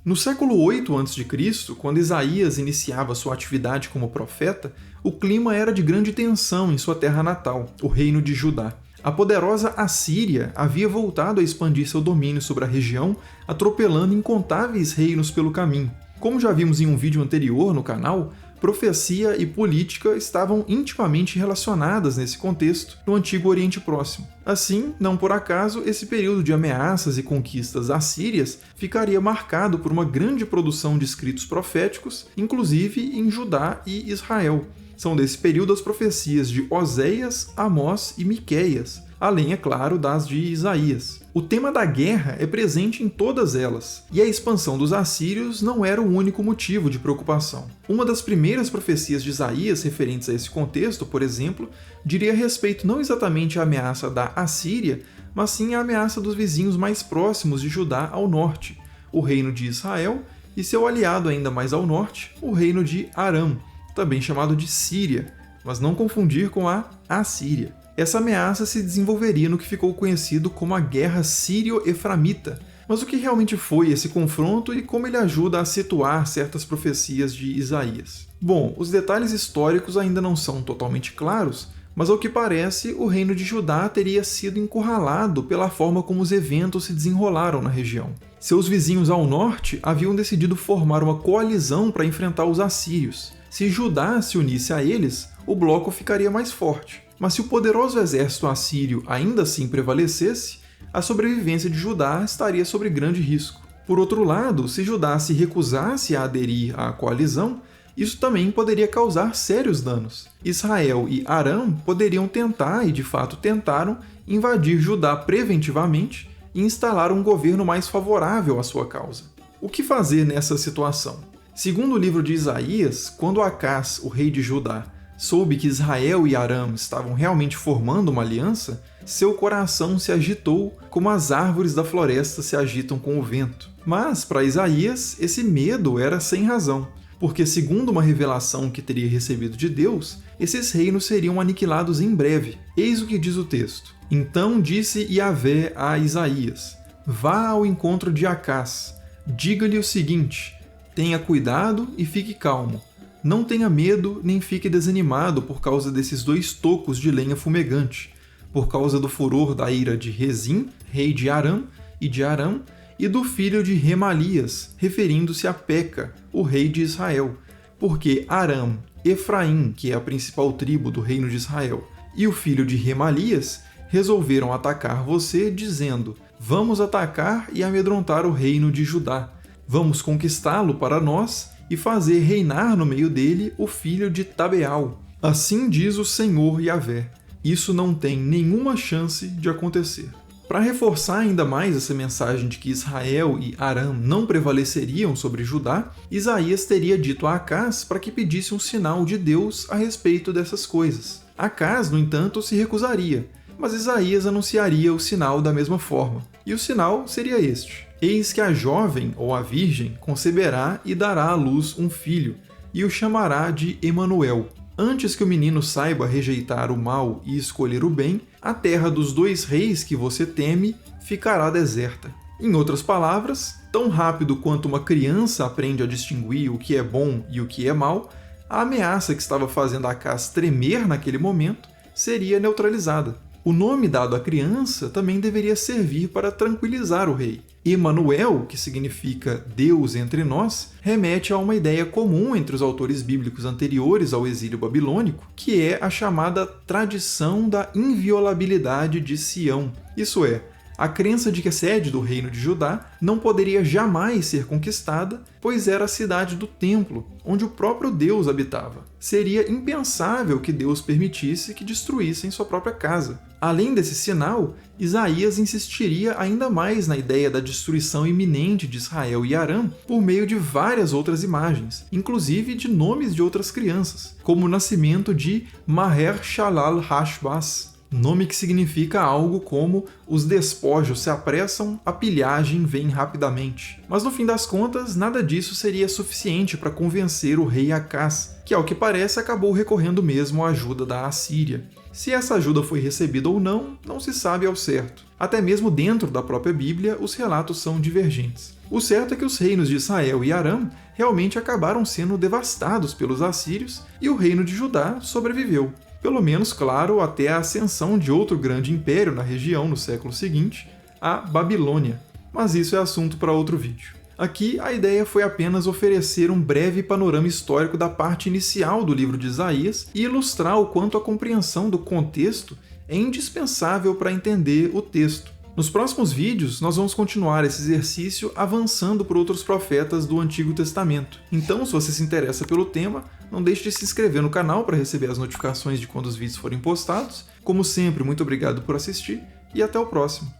No século 8 a.C., quando Isaías iniciava sua atividade como profeta, o clima era de grande tensão em sua terra natal, o reino de Judá. A poderosa Assíria havia voltado a expandir seu domínio sobre a região, atropelando incontáveis reinos pelo caminho. Como já vimos em um vídeo anterior no canal, profecia e política estavam intimamente relacionadas nesse contexto no Antigo Oriente Próximo. Assim, não por acaso, esse período de ameaças e conquistas assírias ficaria marcado por uma grande produção de escritos proféticos, inclusive em Judá e Israel. São desse período as profecias de Oséias, Amós e Miqueias, além, é claro, das de Isaías. O tema da guerra é presente em todas elas, e a expansão dos assírios não era o único motivo de preocupação. Uma das primeiras profecias de Isaías referentes a esse contexto, por exemplo, diria respeito não exatamente à ameaça da Assíria, mas sim à ameaça dos vizinhos mais próximos de Judá ao norte, o reino de Israel, e seu aliado ainda mais ao norte, o reino de Aram, também chamado de Síria, mas não confundir com a Assíria. Essa ameaça se desenvolveria no que ficou conhecido como a Guerra Sírio-Eframita. Mas o que realmente foi esse confronto e como ele ajuda a situar certas profecias de Isaías? Bom, os detalhes históricos ainda não são totalmente claros, mas ao que parece, o reino de Judá teria sido encurralado pela forma como os eventos se desenrolaram na região. Seus vizinhos ao norte haviam decidido formar uma coalizão para enfrentar os assírios. Se Judá se unisse a eles, o bloco ficaria mais forte. Mas se o poderoso exército assírio ainda assim prevalecesse, a sobrevivência de Judá estaria sob grande risco. Por outro lado, se Judá se recusasse a aderir à coalizão, isso também poderia causar sérios danos. Israel e Aram poderiam tentar, e de fato tentaram, invadir Judá preventivamente e instalar um governo mais favorável à sua causa. O que fazer nessa situação? Segundo o livro de Isaías, quando Acás, o rei de Judá, soube que Israel e Aram estavam realmente formando uma aliança, seu coração se agitou como as árvores da floresta se agitam com o vento. Mas, para Isaías, esse medo era sem razão, porque, segundo uma revelação que teria recebido de Deus, esses reinos seriam aniquilados em breve. Eis o que diz o texto. Então disse Yahvé a Isaías: vá ao encontro de Acás, diga-lhe o seguinte: tenha cuidado e fique calmo. Não tenha medo nem fique desanimado por causa desses 2 tocos de lenha fumegante, por causa do furor da ira de Rezim, rei de Aram e de Aram, e do filho de Remalias, referindo-se a Peca, o rei de Israel, porque Aram, Efraim, que é a principal tribo do reino de Israel, e o filho de Remalias resolveram atacar você, dizendo: vamos atacar e amedrontar o reino de Judá. Vamos conquistá-lo para nós e fazer reinar no meio dele o filho de Tabeal. Assim diz o Senhor Yahvé. Isso não tem nenhuma chance de acontecer. Para reforçar ainda mais essa mensagem de que Israel e Aram não prevaleceriam sobre Judá, Isaías teria dito a Acás para que pedisse um sinal de Deus a respeito dessas coisas. Acás, no entanto, se recusaria, mas Isaías anunciaria o sinal da mesma forma. E o sinal seria este: eis que a jovem ou a virgem conceberá e dará à luz um filho, e o chamará de Emanuel. Antes que o menino saiba rejeitar o mal e escolher o bem, a terra dos 2 reis que você teme ficará deserta. Em outras palavras, tão rápido quanto uma criança aprende a distinguir o que é bom e o que é mal, a ameaça que estava fazendo Acás tremer naquele momento seria neutralizada. O nome dado à criança também deveria servir para tranquilizar o rei. Emanuel, que significa Deus entre nós, remete a uma ideia comum entre os autores bíblicos anteriores ao exílio babilônico, que é a chamada tradição da inviolabilidade de Sião. Isso é, a crença de que a sede do reino de Judá não poderia jamais ser conquistada, pois era a cidade do templo, onde o próprio Deus habitava. Seria impensável que Deus permitisse que destruíssem sua própria casa. Além desse sinal, Isaías insistiria ainda mais na ideia da destruição iminente de Israel e Aram por meio de várias outras imagens, inclusive de nomes de outras crianças, como o nascimento de Maher-Shalal-Hash-Baz, nome que significa algo como os despojos se apressam, a pilhagem vem rapidamente. Mas no fim das contas, nada disso seria suficiente para convencer o rei Acás, que ao que parece acabou recorrendo mesmo à ajuda da Assíria. Se essa ajuda foi recebida ou não, não se sabe ao certo. Até mesmo dentro da própria Bíblia, os relatos são divergentes. O certo é que os reinos de Israel e Aram realmente acabaram sendo devastados pelos assírios e o reino de Judá sobreviveu. Pelo menos, claro, até a ascensão de outro grande império na região no século seguinte, a Babilônia. Mas isso é assunto para outro vídeo. Aqui, a ideia foi apenas oferecer um breve panorama histórico da parte inicial do livro de Isaías e ilustrar o quanto a compreensão do contexto é indispensável para entender o texto. Nos próximos vídeos, nós vamos continuar esse exercício avançando por outros profetas do Antigo Testamento. Então, se você se interessa pelo tema, não deixe de se inscrever no canal para receber as notificações de quando os vídeos forem postados. Como sempre, muito obrigado por assistir e até o próximo.